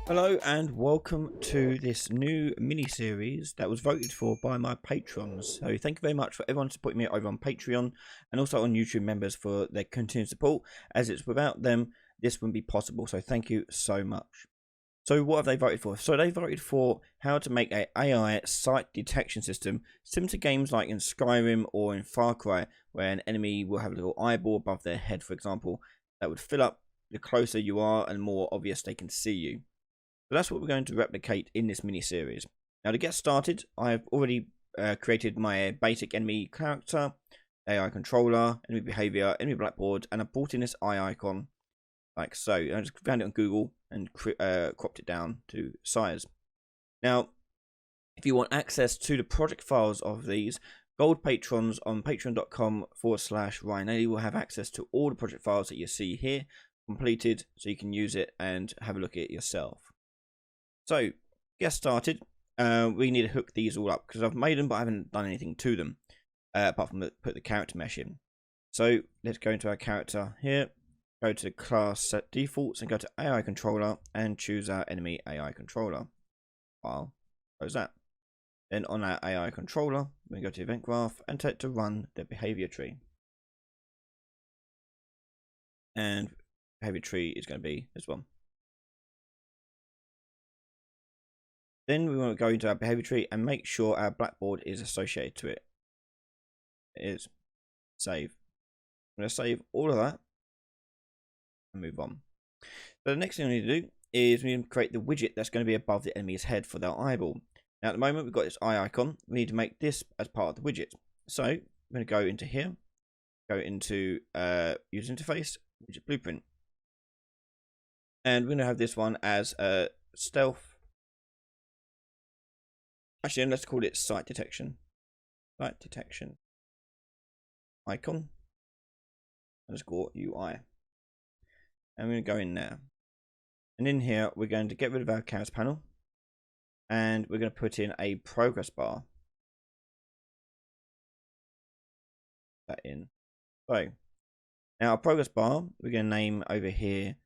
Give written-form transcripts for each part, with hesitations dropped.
Hello and welcome to this new mini-series that was voted for by my patrons. So thank you very much for everyone supporting me over on Patreon and also on YouTube members for their continued support, as it's without them this wouldn't be possible. So thank you so much. So what have they voted for? So they voted for how to make an AI site detection system similar to games like in Skyrim or in Far Cry, where an enemy will have a little eyeball above their head, for example, that would fill up the closer you are and more obvious they can see you. So that's what we're going to replicate in this mini-series. Now to get started, I've already created my basic enemy character, AI controller, enemy behavior, enemy blackboard, and I brought in this eye icon like so. I just found it on Google and cropped it down to size. Now, if you want access to the project files of these, gold patrons on patreon.com/RyanAiley will have access to all the project files that you see here completed, so you can use it and have a look at it yourself. So, get started. We need to hook these all up because I've made them but I haven't done anything to them apart from put the character mesh in. So let's go into our character here, go to the class set defaults and go to AI controller and choose our enemy AI controller. I'll close that. Then on our AI controller, we go to event graph and take to run the behavior tree. And behavior tree is going to be this one. Then we want to go into our behavior tree and make sure our blackboard is associated to it. It is. Save. I'm going to save all of that and move on. So the next thing we need to do is we need to create the widget that's going to be above the enemy's head for their eyeball. Now at the moment we've got this eye icon. We need to make this as part of the widget. So I'm going to go into here, go into user interface, widget blueprint. And we're going to have this one as a stealth. Actually, let's call it site detection. Site detection icon underscore UI. And we're going to go in there. And in here, we're going to get rid of our canvas panel. And we're going to put in a progress bar. That in. So, now our progress bar, we're going to name over here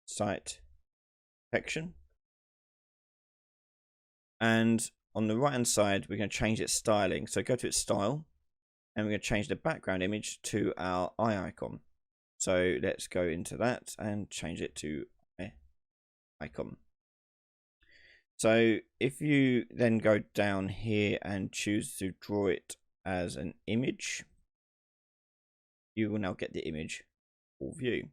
site detection. And on the right hand side, we're going to change its styling. So go to its style and we're going to change the background image to our eye icon. So let's go into that and change it to icon. So if you then go down here and choose to draw it as an image, you will now get the image full view.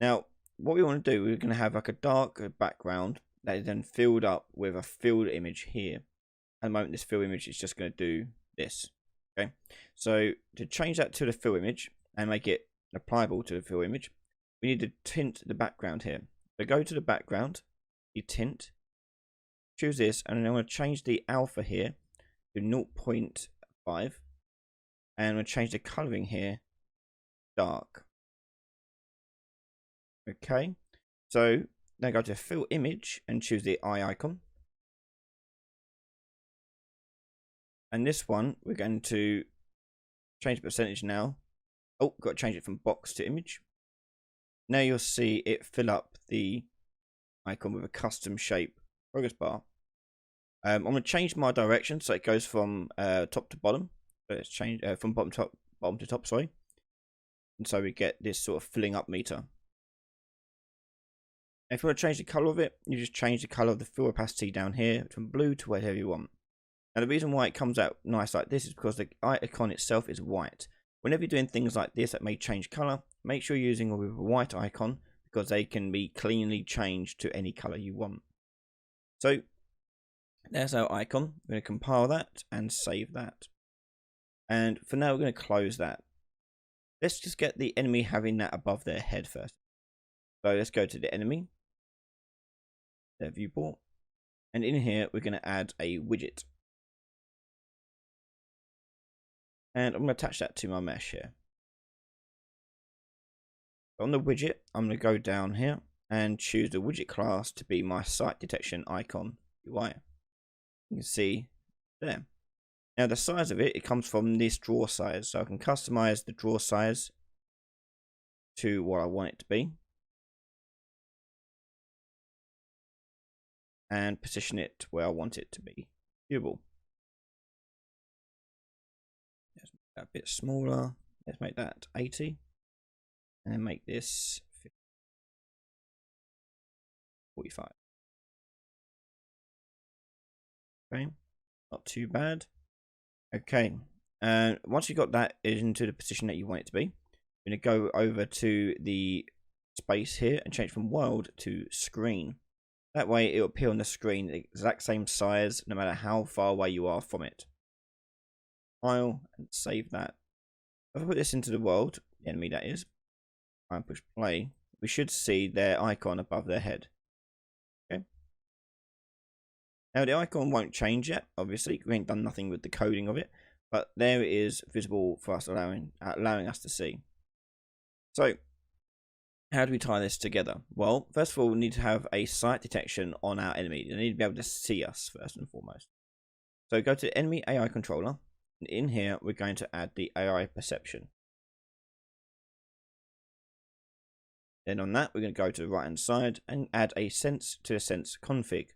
Now, what we want to do, we're going to have like a dark background that is then filled up with a filled image here. At the moment, this fill image is just going to do this. Okay, so to change that to the fill image and make it applicable to the fill image, we need to tint the background here. So go to the background, you tint, choose this, and then I'm going to change the alpha here to 0.5, and I'm going to change the coloring here dark. Okay, so now go to fill image and choose the eye icon. And this one, we're going to change the percentage now. Oh, got to change it from box to image. Now you'll see it fill up the icon with a custom shape progress bar. I'm going to change my direction so it goes from top to bottom. So let's change from bottom to top, sorry. And so we get this sort of filling up meter. If you want to change the color of it, you just change the color of the fill opacity down here from blue to whatever you want. Now the reason why it comes out nice like this is because the icon itself is white. Whenever you're doing things like this that may change color, make sure you're using a white icon because they can be cleanly changed to any color you want. So there's our icon. We're going to compile that and save that. And for now, we're going to close that. Let's just get the enemy having that above their head first. So let's go to the enemy, their viewport, and in here we're going to add a widget. And I'm going to attach that to my mesh here. On the widget, I'm going to go down here and choose the widget class to be my site detection icon UI. You can see there. Now the size of it, it comes from this draw size. So I can customize the draw size to what I want it to be. and position it where I want it to be viewable. Let's make that a bit smaller. Let's make that 80, and then make this 45. Okay, not too bad. Okay, and once you got that into the position that you want it to be, you're going to go over to the space here and change from world to screen. That way it will appear on the screen the exact same size no matter how far away you are from it. File and save that. If I put this into the world, the enemy that is, and push play, we should see their icon above their head. Okay. Now the icon won't change yet, obviously. We ain't done nothing with the coding of it, but there it is visible for us, allowing us to see. So how do we tie this together? Well, first of all, we need to have a sight detection on our enemy. They need to be able to see us first and foremost. So go to enemy AI controller, and in here we're going to add the AI perception. Then on that, we're going to go to the right hand side and add a sense to the sense config.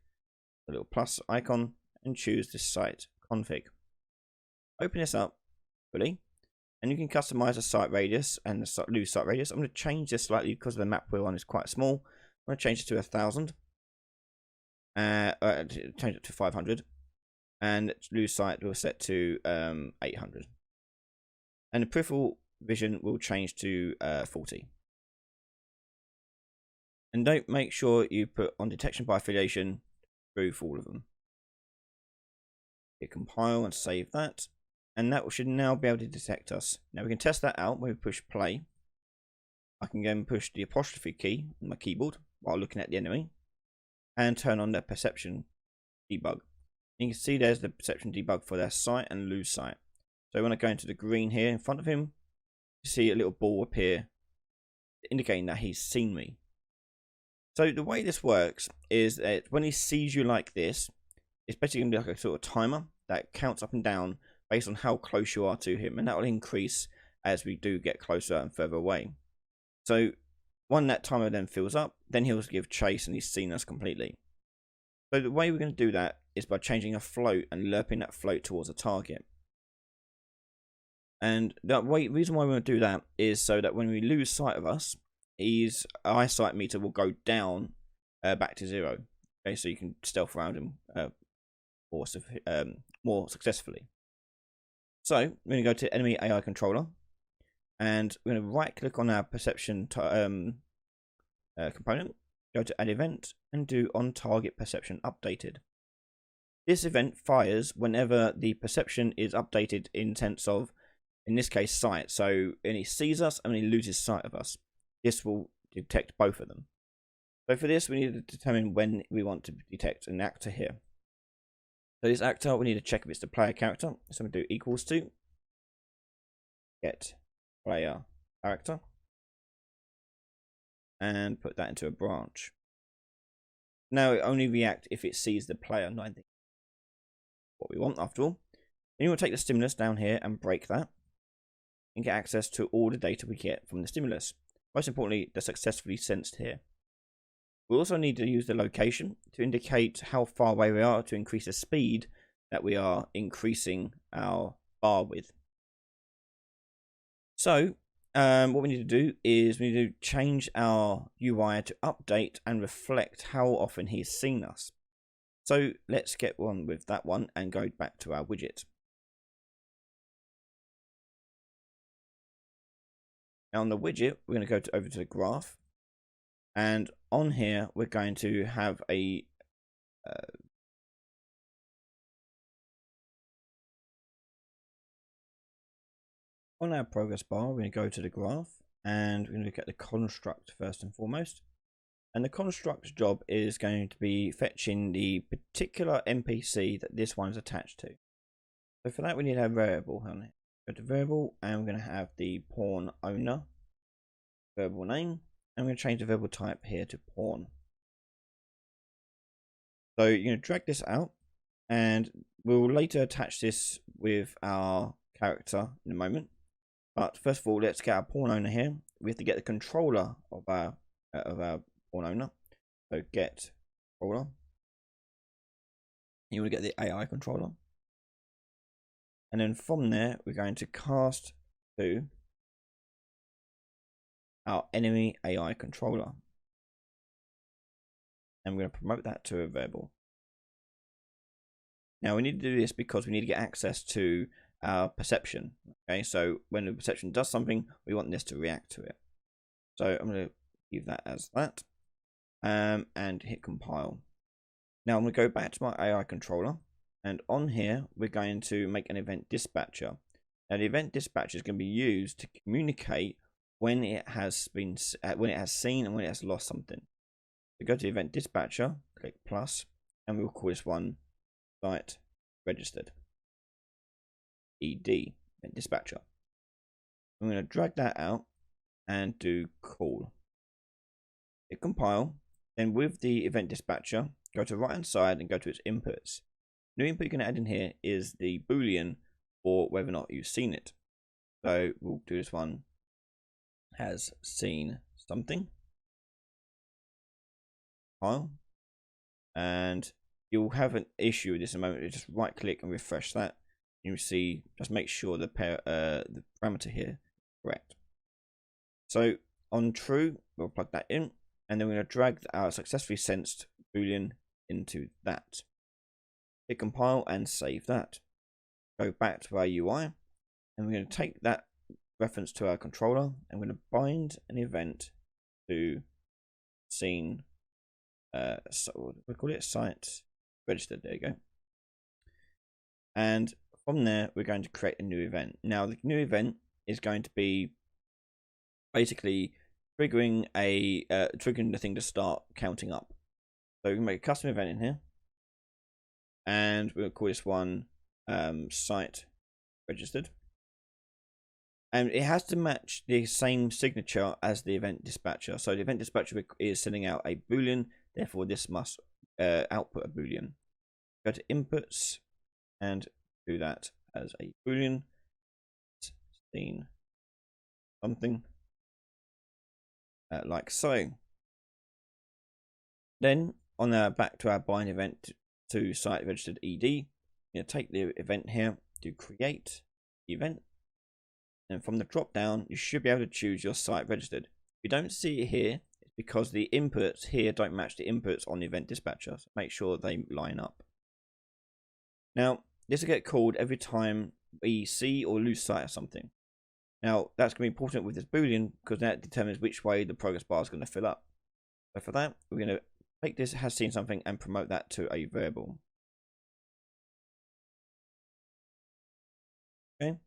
A little plus icon, and choose this sight config. Open this up fully. And you can customize the sight radius and the lose sight radius. I'm going to change this slightly because the map we're on is quite small. I'm going to change it to 1,000. Change it to 500. And lose sight we'll set to 800. And the peripheral vision will change to 40. And don't make sure you put on detection by affiliation through for all of them. Hit compile and save that. And that should now be able to detect us. Now we can test that out when we push play. I can go and push the apostrophe key on my keyboard while looking at the enemy. And turn on the perception debug. You can see there's the perception debug for their sight and lose sight. So when I go into the green here in front of him, you see a little ball appear indicating that he's seen me. So the way this works is that when he sees you like this, it's basically going to be like a sort of timer that counts up and down based on how close you are to him, and that will increase as we do get closer and further away. So when that timer then fills up, then he'll give chase and he's seen us completely. So the way we're going to do that is by changing a float and lerping that float towards a target. And the reason why we want to do that is so that when we lose sight of us, his eyesight meter will go down back to 0. Okay, so you can stealth around him more successfully. So we're going to go to enemy AI controller, and we're going to right click on our perception component, go to add event, and do on target perception updated. This event fires whenever the perception is updated in sense of, in this case, sight. So when he sees us and when he loses sight of us, this will detect both of them. So for this, we need to determine when we want to detect an actor here. So this actor, we need to check if it's the player character. So I'm going to do equals to get player character and put that into a branch. Now it only reacts if it sees the player, not anything. What we want after all. Then you want to take the stimulus down here and break that and get access to all the data we get from the stimulus. Most importantly, the successfully sensed here. We also need to use the location to indicate how far away we are to increase the speed that we are increasing our bar with. So what we need to do is we need to change our UI to update and reflect how often he's seen us. So let's get on with that one and go back to our widget. Now on the widget, we're going to go over to the graph. And on here, we're going to have a on our progress bar, we're going to go to the graph and we're going to look at the construct first and foremost. And the construct's job is going to be fetching the particular NPC that this one is attached to. So for that, we need to have a variable on it. Go to variable, and we're going to have the pawn owner variable name. I'm going to change the variable type here to pawn. So you're going to drag this out, and we'll later attach this with our character in a moment. But first of all, let's get our pawn owner here. We have to get the controller of our pawn owner. So get controller, You want to get the AI controller. And then from there, we're going to cast to our enemy AI controller. And we're going to promote that to a variable. Now we need to do this because we need to get access to our perception. Okay, so when the perception does something, we want this to react to it. So I'm going to leave that as that, and hit compile. Now I'm going to go back to my AI controller, and on here we're going to make an event dispatcher. Now the event dispatcher is going to be used to communicate when it has seen and when it has lost something. So go to the event dispatcher, click plus, and we'll call this one site registered. ED, event dispatcher. I'm going to drag that out and do call. Hit compile. Then with the event dispatcher, go to the right hand side and go to its inputs. New input you're going to add in here is the boolean or whether or not you've seen it. So we'll do this one, has seen something. File. And you'll have an issue with this in a moment. You just right click and refresh that. You'll see, just make sure the parameter here is correct. So on true, we'll plug that in, and then we're going to drag our successfully sensed boolean into that. Hit compile and save that. Go back to our UI, and we're going to take that reference to our controller, and we're going to bind an event to scene. So we'll call it site registered. There you go. And from there, we're going to create a new event. Now, the new event is going to be basically triggering the thing to start counting up. So we can make a custom event in here, and we'll call this one site registered. And it has to match the same signature as the event dispatcher. So the event dispatcher is sending out a boolean, therefore this must output a boolean. Go to inputs and do that as a boolean. Seen something like so. Then on our back to our bind event to site registered ED, you know, take the event here, do create event, and from the drop down you should be able to choose your site registered. If you don't see it here, it's because the inputs here don't match the inputs on the event dispatcher. So make sure they line up. Now this will get called every time we see or lose sight of something. Now that's going to be important with this boolean because that determines which way the progress bar is going to fill up. So for that, we're going to take this has seen something and promote that to a variable. Okay.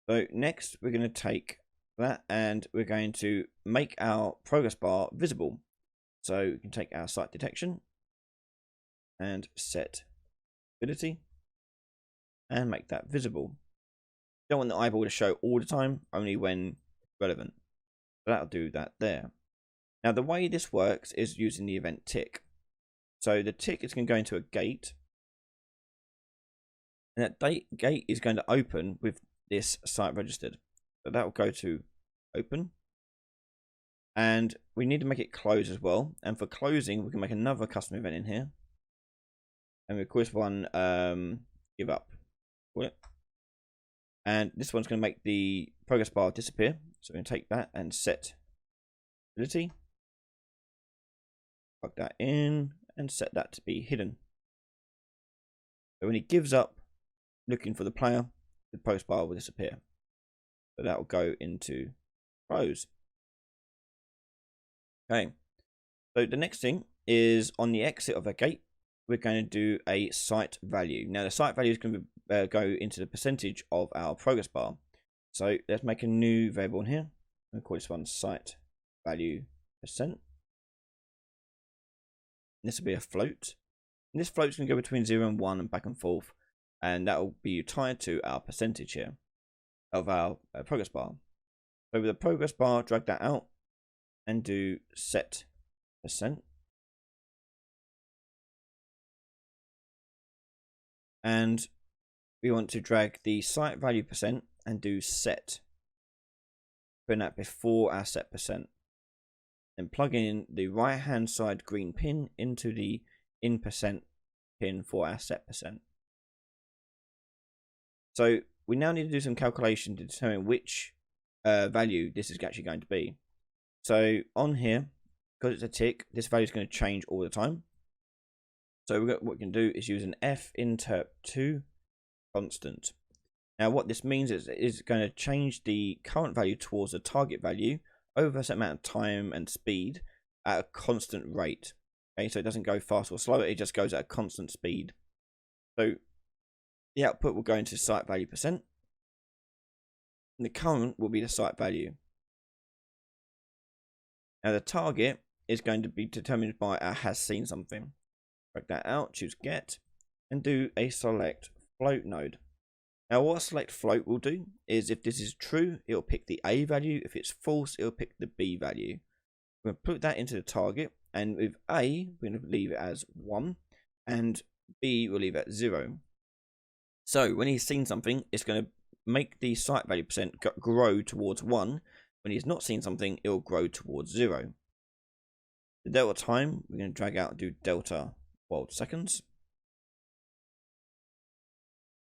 So next we're going to take that and we're going to make our progress bar visible. So we can take our site detection and set ability and make that visible. You don't want the eyeball to show all the time, only when relevant. So that'll do that there. Now the way this works is using the event tick. So the tick is going to go into a gate, and that gate is going to open with this site registered. So that will go to open, and we need to make it close as well. And for closing, we can make another custom event in here, and we call this one give up. And this one's going to make the progress bar disappear. So we're going to take that and set ability, plug that in, and set that to be hidden. So when he gives up looking for the player, the progress bar will disappear. So that will go into close. Okay. So the next thing is on the exit of a gate, we're going to do a site value. Now the site value is going to go into the percentage of our progress bar. So let's make a new variable in here. I'll call this one site value percent. This will be a float. And this float is going to go between 0 and 1 and back and forth. And that will be tied to our percentage here of our progress bar. So with the progress bar, drag that out and do set percent. And we want to drag the site value percent and do set. Putting that before our set percent. Then plug in the right hand side green pin into the in percent pin for our set percent. So we now need to do some calculation to determine which value this is actually going to be. So on here, because it's a tick, this value is going to change all the time. So what we can do is use an f_interp2 constant. Now what this means is it's going to change the current value towards the target value over a certain amount of time and speed at a constant rate. Okay, so it doesn't go fast or slow, it just goes at a constant speed. So the output will go into site value percent, and the current will be the site value. Now the target is going to be determined by our has seen something. Break that out, choose get, and do a select float node. Now what a select float will do is if this is true, it'll pick the A value. If it's false, it'll pick the B value. We're going to put that into the target, and with A, we're going to leave it as 1, and B we'll leave it at 0. So when he's seen something, it's going to make the site value percent grow towards 1. When he's not seen something, it will grow towards 0. The delta time, we're going to drag out and do delta world seconds.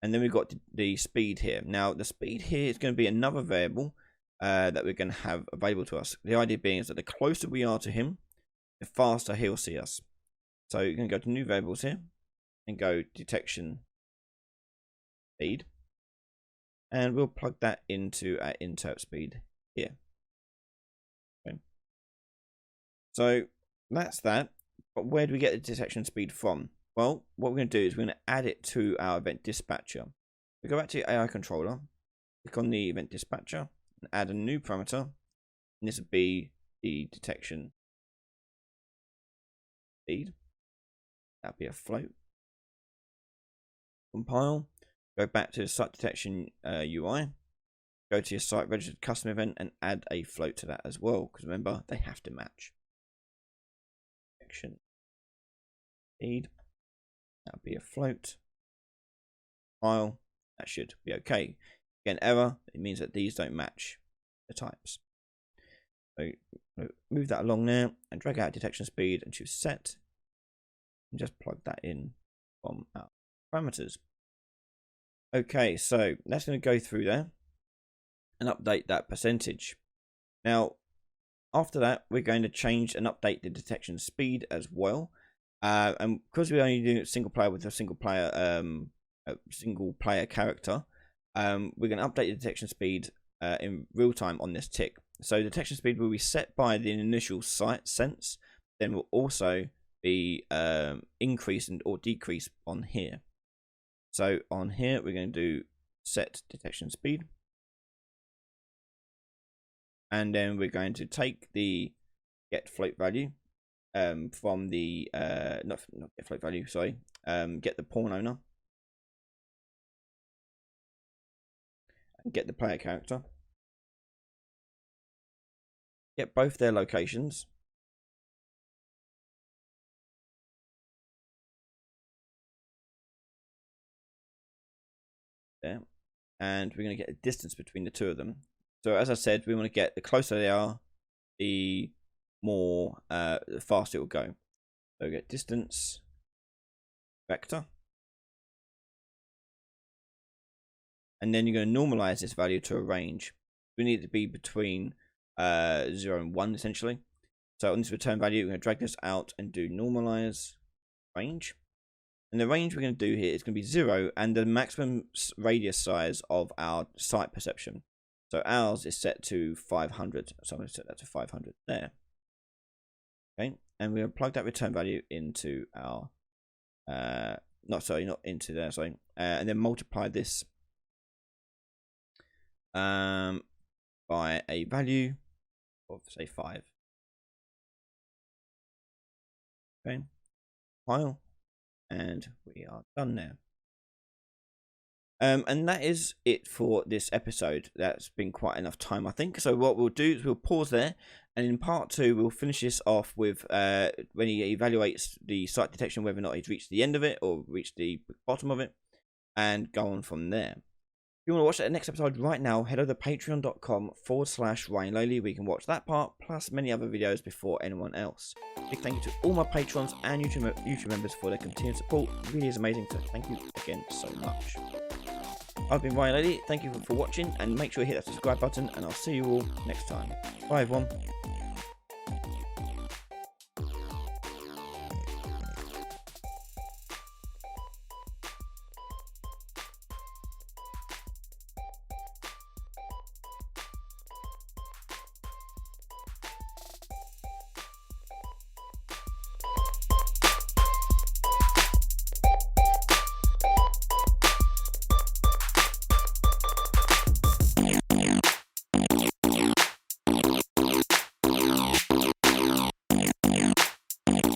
And then we've got the speed here. Now the speed here is going to be another variable that we're going to have available to us. The idea being is that the closer we are to him, the faster he'll see us. So you're going to go to new variables here and go detection speed, and we'll plug that into our interp speed here. Okay. So that's that. But where do we get the detection speed from? Well, what we're going to do is we're going to add it to our event dispatcher. We go back to AI controller, click on the event dispatcher, and add a new parameter. And this would be the detection speed. That'd be a float. Compile. Go back to the site detection UI. Go to your site registered custom event and add a float to that as well. Because remember, they have to match. Detection speed. That'll be a float file. That should be okay. Again, error, it means that these don't match the types. So move that along there and drag out detection speed and choose set. And just plug that in from our parameters. Okay, so that's going to go through there and update that percentage. Now, after that, we're going to change and update the detection speed as well. And because we're only doing a single player with a single player character, we're going to update the detection speed in real time on this tick. So the detection speed will be set by the initial site sense, then will also be increased or decreased on here. So on here we're going to do set detection speed, and then we're going to take the get float value from the not get float value, sorry, get the pawn owner and get the player character, get both their locations, there, and we're going to get a distance between the two of them. So as I said, we want to get the closer they are, the more the faster it will go. So we get distance vector, and then you're going to normalize this value to a range. We need it to be between 0 and 1 essentially. So on this return value, we're going to drag this out and do normalize range. And the range we're going to do here is going to be 0 and the maximum radius size of our site perception. So ours is set to 500. So I'm going to set that to 500 there. Okay, and we're going to plug that return value into our, not into there, sorry, and then multiply this by a value of say 5. Okay, file. And we are done now. And that is it for this episode. That's been quite enough time, I think. So what we'll do is we'll pause there, and in part 2 we'll finish this off with when he evaluates the site detection, whether or not he's reached the end of it or reached the bottom of it, and go on from there. If you want to watch the next episode right now, head over to patreon.com/Ryan Lowly. We can watch that part, plus many other videos before anyone else. Big thank you to all my patrons and YouTube members for their continued support. It really is amazing, so thank you again so much. I've been Ryan Lowly. Thank you for watching, and make sure you hit that subscribe button, and I'll see you all next time. Bye everyone.